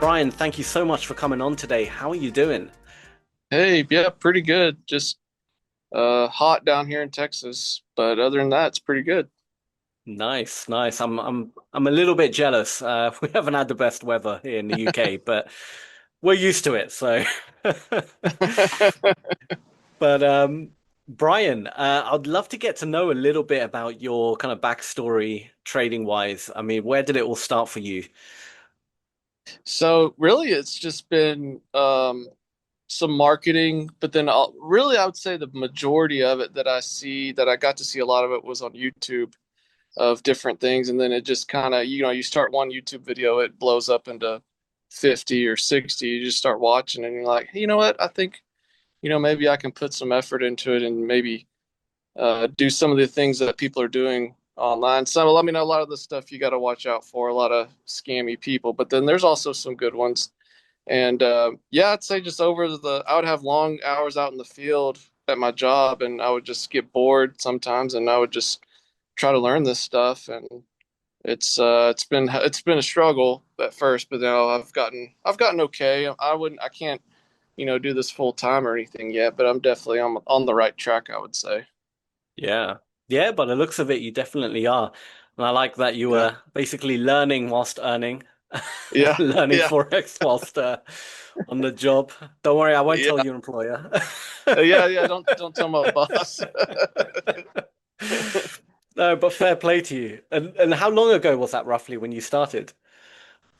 Brian, thank you so much for coming on today. How are you doing? Hey, yeah, pretty good. Just hot down here in Texas, but other than that, it's pretty good. Nice, nice. I'm a little bit jealous. We haven't had the best weather here in the UK, but we're used to it. So, but Brian, I'd love to get to know a little bit about your kind of backstory trading wise. I mean, where did it all start for you? So really, it's just been some marketing, but then really, I would say the majority of it that I got to see a lot of it was on YouTube of different things, and then it just kind of you start one YouTube video, it blows up into 50 or 60. You just start watching, and you're like, hey, you know what? I think maybe I can put some effort into it and maybe do some of the things that people are doing online. So, I mean, a lot of the stuff you got to watch out for, a lot of scammy people, but then there's also some good ones. And yeah, I'd say just I would have long hours out in the field at my job, and I would just get bored sometimes, and I would just try to learn this stuff. And it's been a struggle at first, but now I've gotten okay. I can't do this full time or anything yet, but I'm definitely on the right track, I would say. Yeah. Yeah, by the looks of it, you definitely are. And I like that you Yeah. were basically learning whilst earning, Yeah, learning yeah, Forex whilst on the job. Don't worry, I won't tell yeah, your employer. yeah. Don't tell my boss. No, but fair play to you. And how long ago was that roughly when you started?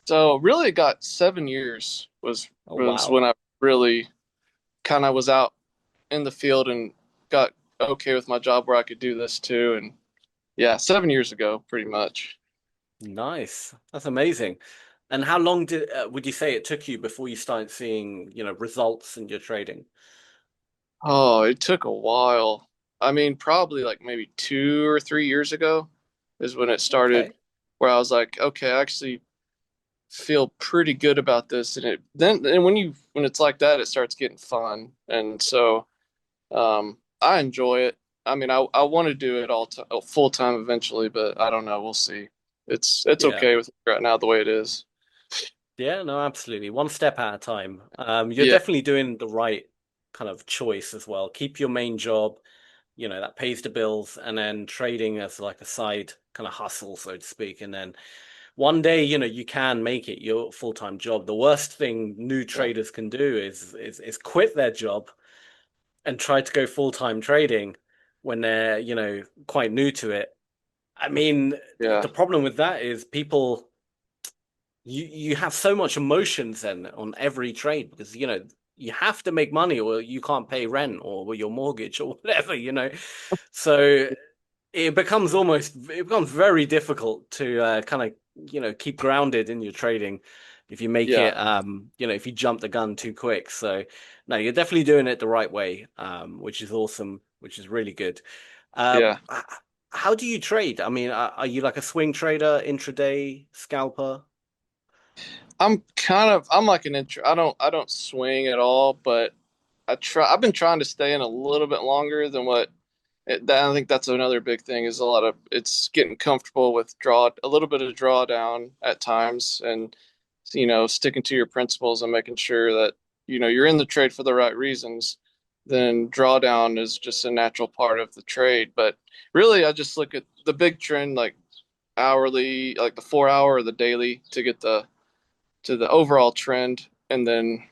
So really, it got 7 years Oh, was wow. when I really kind of was out in the field and got okay with my job where I could do this too. And yeah, 7 years ago, pretty much. Nice. That's amazing. And how long did would you say it took you before you started seeing, results in your trading? Oh, it took a while. I mean, probably like maybe 2 or 3 years ago is when it started, Okay. where I was like, okay, I actually feel pretty good about this. And when it's like that, it starts getting fun. And so I enjoy it. I mean, I want to do it full time eventually, but I don't know. We'll see. It's Yeah. okay with me right now the way it is. Yeah, no, absolutely. One step at a time. You're Yeah, definitely doing the right kind of choice as well. Keep your main job, that pays the bills, and then trading as like a side kind of hustle, so to speak. And then one day, you can make it your full-time job. The worst thing new yeah, traders can do is quit their job and try to go full-time trading when they're, quite new to it. I mean, yeah, the problem with that is people you have so much emotions then on every trade because you have to make money or you can't pay rent or your mortgage or whatever. So it becomes very difficult to kind of keep grounded in your trading if you make yeah, it if you jump the gun too quick. So no, you're definitely doing it the right way, which is awesome, which is really good. yeah. How do you trade? I mean, are you like a swing trader, intraday, scalper? I'm like an intro. I don't swing at all, but I've been trying to stay in a little bit longer than I think that's another big thing is it's getting comfortable with a little bit of drawdown at times, and sticking to your principles and making sure that you're in the trade for the right reasons. Then drawdown is just a natural part of the trade. But really, I just look at the big trend, like hourly, like the 4 hour or the daily, to get the overall trend, and then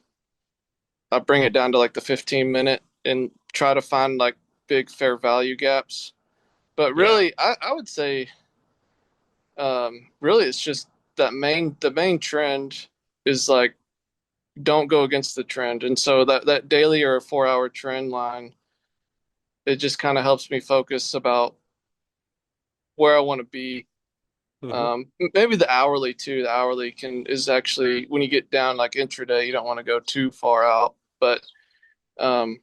I bring it down to like the 15 minute and try to find like big fair value gaps. But Yeah. really, I would say, really, it's just the main trend is like don't go against the trend, and so that daily or 4 hour trend line, it just kind of helps me focus about where I want to be. Hmm. Maybe the hourly too. The hourly is actually when you get down like intraday, you don't want to go too far out, but um,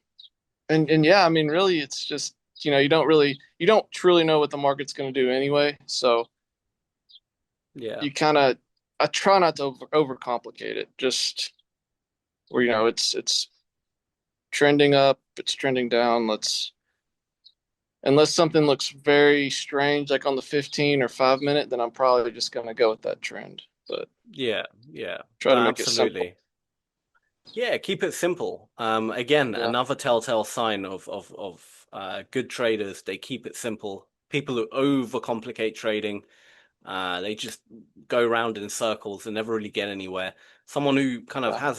and yeah, I mean, really, it's just you don't truly know what the market's going to do anyway. So Yeah. you kind of I try not to overcomplicate it. Just where it's trending up, it's trending down. Let's Unless something looks very strange, like on the 15 or 5 minute, then I'm probably just going to go with that trend. but Yeah, yeah. try No, to make it simple. absolutely. Yeah, keep it simple. Again, Yeah. another telltale sign of good traders, they keep it simple. People who overcomplicate trading, they just go around in circles and never really get anywhere. Someone who kind of Yeah. has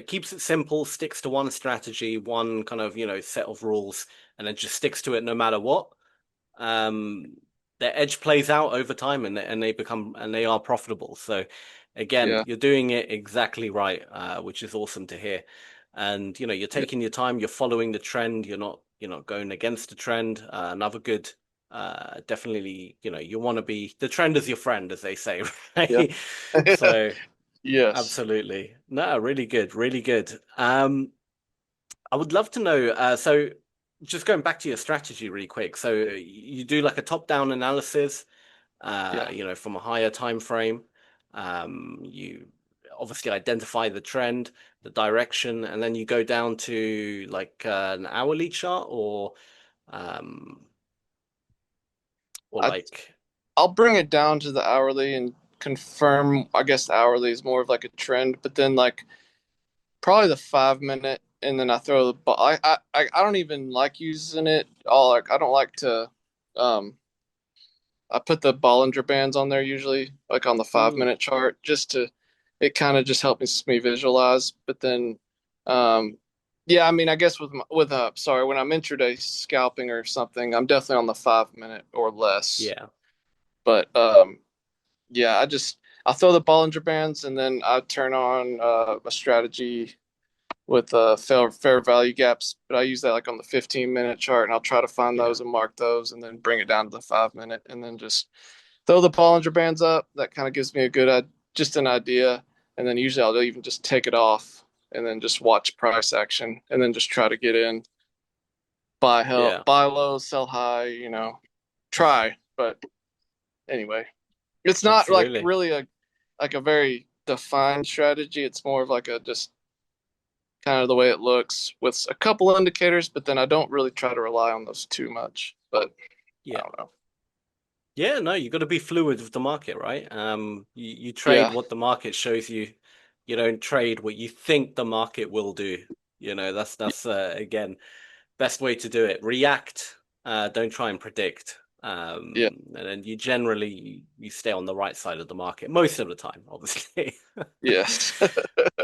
keeps it simple, sticks to one strategy, one kind of, set of rules, and then just sticks to it no matter what. Um, their edge plays out over time, and they are profitable. So again, Yeah. you're doing it exactly right, which is awesome to hear. And you're Yeah. taking your time, you're following the trend, you're not going against the trend. Another good, definitely, you want to be the trend is your friend, as they say, Yeah. right? So Yes. absolutely, no, really good, really good. I would love to know. So, just going back to your strategy really quick. So, you do like a top-down analysis, Yeah. from a higher time frame. You obviously identify the trend, the direction, and then you go down to like an hourly chart um, or I like, I'll bring it down to the hourly and confirm. I guess the hourly is more of like a trend, but then like probably the 5 minute, and then I throw the ball. I don't even like using it all. Like I don't like to. Um, I put the Bollinger Bands on there usually, like on the five mm, minute chart, just to. It kind of just helps me visualize. But then, um, yeah, I mean, I guess sorry, when I'm intraday scalping or something, I'm definitely on the 5 minute or less. yeah, But yeah, I throw the Bollinger Bands, and then I turn on a strategy with fair value gaps, but I use that like on the 15-minute chart, and I'll try to find yeah, those and mark those, and then bring it down to the 5 minute, and then just throw the Bollinger Bands up. That kind of gives me a just an idea, and then usually I'll even just take it off and then just watch price action, and then just try to get in, yeah, buy low, sell high, try. But anyway, it's not like absolutely. really a very defined strategy. It's more of like a just kind of the way it looks with a couple indicators, but then I don't really try to rely on those too much. But I Yeah. don't know. Yeah, no, you got to be fluid with the market, right? You trade Yeah, what the market shows you. You don't trade what you think the market will do. That's again best way to do it. React, don't try and predict. yeah, And then you stay on the right side of the market most of the time, obviously. yes,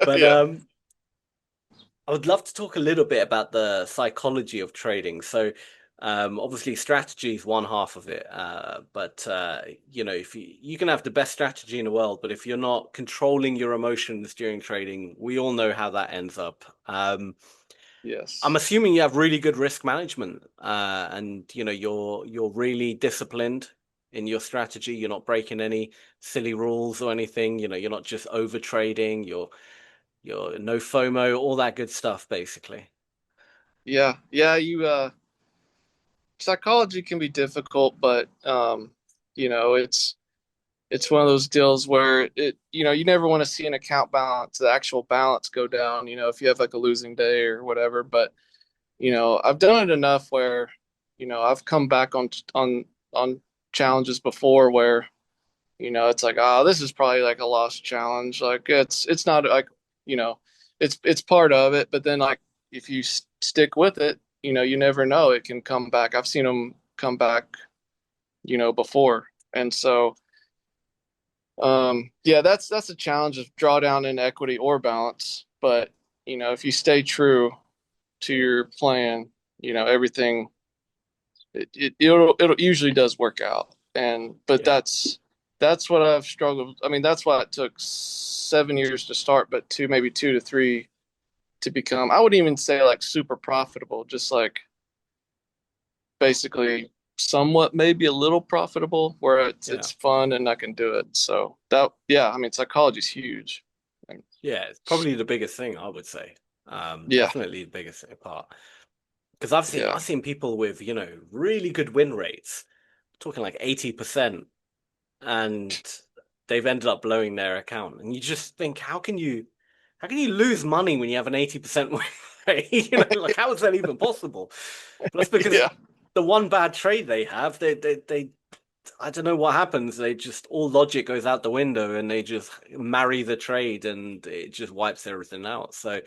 But yeah, I would love to talk a little bit about the psychology of trading. So, obviously, strategy is one half of it. But if you can have the best strategy in the world, but if you're not controlling your emotions during trading, we all know how that ends up. I'm yes, assuming you have really good risk management, and you're really disciplined in your strategy. You're not breaking any silly rules or anything. You're not just over trading. You're no FOMO, all that good stuff, basically. yeah, yeah. Psychology can be difficult, but it's one of those deals where you never want to see an account balance, the actual balance go down. If you have like a losing day or whatever. But I've done it enough where I've come back on challenges before where it's like, oh, this is probably like a lost challenge. Like it's not like, you know, it's part of it, but then like if you stick with it, you never know, it can come back. I've seen them come back, before. And so yeah, that's a challenge of drawdown in equity or balance. But if you stay true to your plan, everything it usually does work out. But Yeah, that's what I've struggled. I mean, that's why it took 7 years to start, but maybe 2 to 3 to become. I wouldn't even say like super profitable, just like basically somewhat maybe a little profitable where it's yeah, it's fun and I can do it. So that yeah, I mean psychology is huge. And yeah. It's probably the biggest thing I would say. yeah, Definitely the biggest part. Because I've seen yeah, I've seen people with really good win rates, talking like 80%, and they've ended up blowing their account. And you just think, how can you lose money when you have an 80% win rate? Like how is that even possible? But that's because yeah, the one bad trade they have, I don't know what happens. They just all logic goes out the window and they just marry the trade and it just wipes everything out. So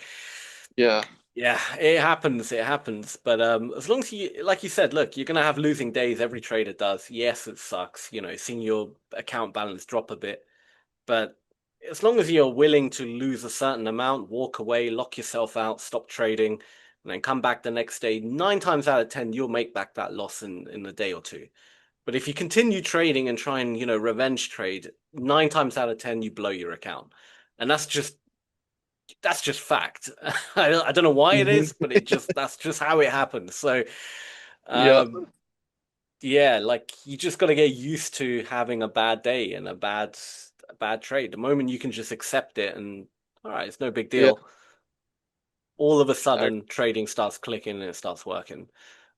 Yeah. yeah, it happens. It happens. But as long as you, like you said, look, you're gonna have losing days. Every trader does. Yes, it sucks. Seeing your account balance drop a bit. But as long as you're willing to lose a certain amount, walk away, lock yourself out, stop trading, and then come back the next day, 9 times out of 10, you'll make back that loss in a day or two. But if you continue trading and try and, revenge trade, 9 times out of 10, you blow your account. And that's just fact. I don't know why it Hmm. is, but that's just how it happens. So, Yeah. um, yeah, like you just got to get used to having a bad day and a bad trade. The moment you can just accept it and all right, it's no big Yeah. deal. All of a I, sudden, trading starts clicking and it starts working.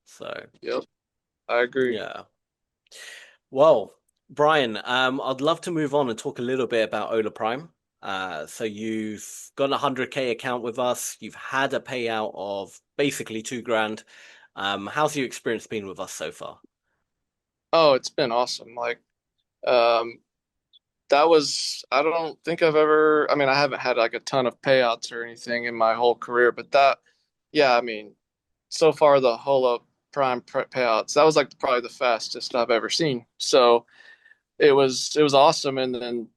So, yep. I agree. yeah. Well, Brian, I'd love to move on and talk a little bit about Ola Prime. So you've got a 100K account with us. You've had a payout of basically 2 grand. How's your experience been with us so far? Oh, it's been awesome. Like, um, that was, I don't think I've ever, I mean, I haven't had like a ton of payouts or anything in my whole career, but yeah, I mean, so far the Hola Prime payouts, that was like probably the fastest I've ever seen. So it was awesome. And then,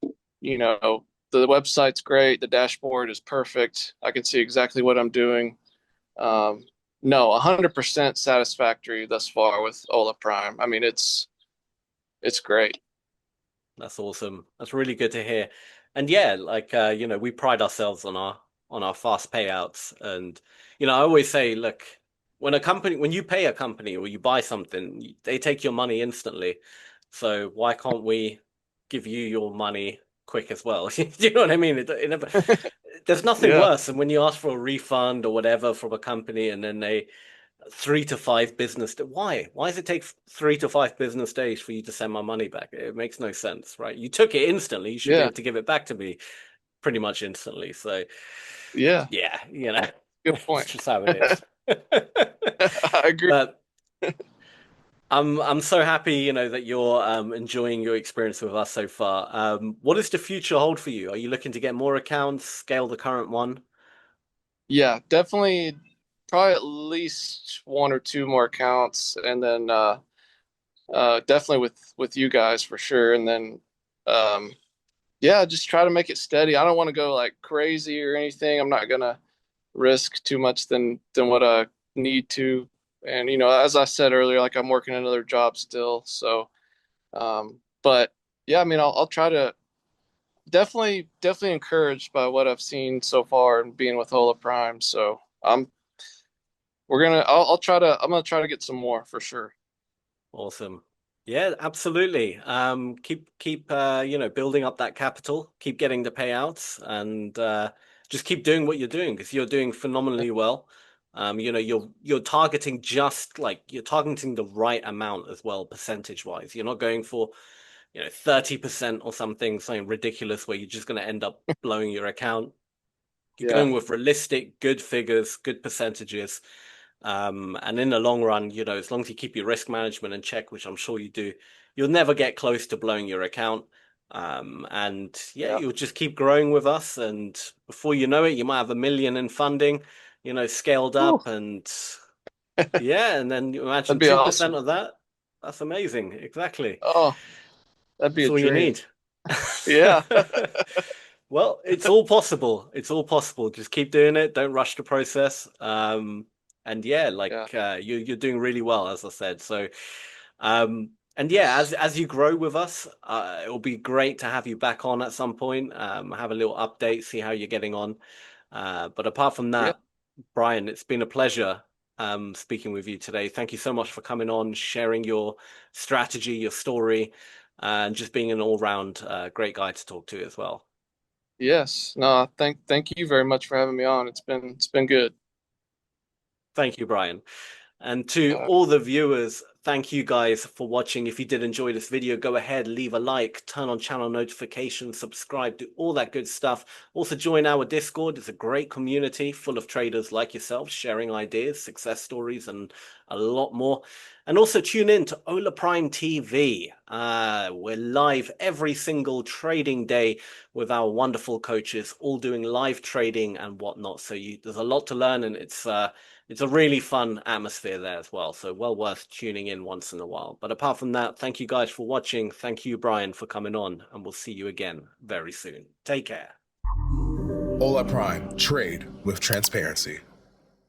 you know, the website's great. The dashboard is perfect. I can see exactly what I'm doing. Um, no, 100% satisfactory thus far with Ola Prime. I mean, it's great. That's awesome. That's really good to hear. And yeah, like we pride ourselves on our fast payouts. And I always say, look, when you pay a company or you buy something, they take your money instantly. So why can't we give you your money quick as well? Do you know what I mean? There's nothing Yeah, worse than when you ask for a refund or whatever from a company and then they 3 to 5 business. Why? Why does it take 3 to 5 business days for you to send my money back? It makes no sense, right? You took it instantly. You should be yeah, able to give it back to me pretty much instantly. So, yeah. yeah, Good it's point. just how it is. I agree. But I'm so happy, that you're enjoying your experience with us so far. What does the future hold for you? Are you looking to get more accounts, scale the current one? Yeah, definitely. Probably at least one or two more accounts, and then definitely with you guys for sure. And then yeah, just try to make it steady. I don't want to go like crazy or anything. I'm not gonna risk too much than what I need to. And as I said earlier, like I'm working another job still. So, but yeah, I mean, I'll try to definitely encouraged by what I've seen so far and being with Hola Prime. So I'm gonna try to get some more for sure. Awesome. Yeah, absolutely. Keep building up that capital, keep getting the payouts and just keep doing what you're doing because you're doing phenomenally well. You're targeting you're targeting the right amount as well, percentage wise. You're not going for, 30% or something ridiculous where you're just going to end up blowing your account. You're Yeah. going with realistic, good figures, good percentages. And in the long run, as long as you keep your risk management in check, which I'm sure you do, you'll never get close to blowing your account. And yeah, Yeah. you'll just keep growing with us. And before you know it, you might have 1 million in funding, scaled Ooh, up. And yeah, and then you imagine that'd be 2% awesome. of that. That's amazing. Exactly. Oh, that'd be That's a all you dream. need. Yeah. Well, it's all possible. It's all possible. Just keep doing it. Don't rush the process. And yeah, like Yeah. you're doing really well, as I said. So, and yeah, as you grow with us, it'll be great to have you back on at some point. Have a little update, see how you're getting on. But apart from Yeah. that, Brian, it's been a pleasure speaking with you today. Thank you so much for coming on, sharing your strategy, your story, and just being an all-round great guy to talk to as well. Yes. No, thank you very much for having me on. It's been good. Thank you, Brian. And to Uh, all the viewers, thank you guys for watching. If you did enjoy this video, go ahead, leave a like, turn on channel notifications, subscribe, do all that good stuff. Also join our Discord. It's a great community full of traders like yourselves sharing ideas, success stories, and a lot more. And also tune in to Hola Prime TV. We're live every single trading day with our wonderful coaches, all doing live trading and whatnot. So there's a lot to learn, and it's a really fun atmosphere there as well. So well worth tuning in once in a while. But apart from that, thank you guys for watching. Thank you, Brian, for coming on, and we'll see you again very soon. Take care. Hola Prime, trade with transparency.